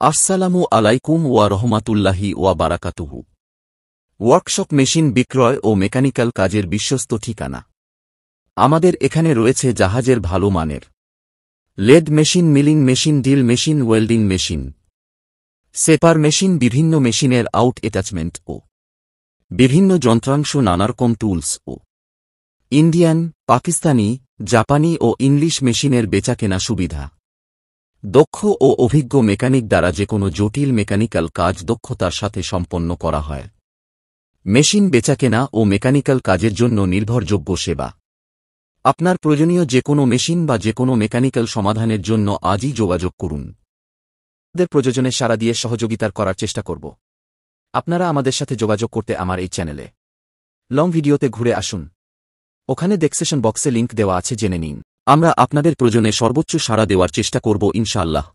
আসসালামু আলাইকুম ওয়া রহমাতুল্লাহি ওয়া বারাকাতুহু। ওয়ার্কশপ মেশিন বিক্রয় ও মেকানিক্যাল কাজের বিশ্বস্ত ঠিকানা। আমাদের এখানে রয়েছে জাহাজের ভালো মানের lathe machine, milling machine, drill machine, welding machine, সেপার মেশিন, বিভিন্ন মেশিনের আউট অ্যাটাচমেন্ট ও বিভিন্ন যন্ত্রাংশ, নানারকম টুলস ও ইন্ডিয়ান, পাকিস্তানি, জাপানি ও ইংলিশ মেশিনের বেচাকেনা সুবিধা। দক্ষ ও অভিজ্ঞ মেকানিক দ্বারা যেকোনো জটিল মেকানিক্যাল কাজ দক্ষতার সাথে সম্পন্ন করা হয়। মেশিন বেচাকেনা ও মেকানিক্যাল কাজের জন্য নির্ভরযোগ্য সেবা। আপনার প্রয়োজনীয় যেকোনো মেশিন বা যেকোনো মেকানিক্যাল সমাধানের জন্য আজই যোগাযোগ করুন। আমাদের প্রয়োজনে সাড়া দিয়ে সহযোগিতার করার চেষ্টা করব। আপনারা আমাদের সাথে যোগাযোগ করতে আমার এই চ্যানেলে লং ভিডিওতে ঘুরে আসুন। ওখানে ডেসক্রিপশন বক্সে লিংক দেওয়া আছে, জেনে নিন। আমরা আপনাদের প্রয়োজনে সর্বোচ্চ সাড়া দেওয়ার চেষ্টা করব ইনশাআল্লাহ।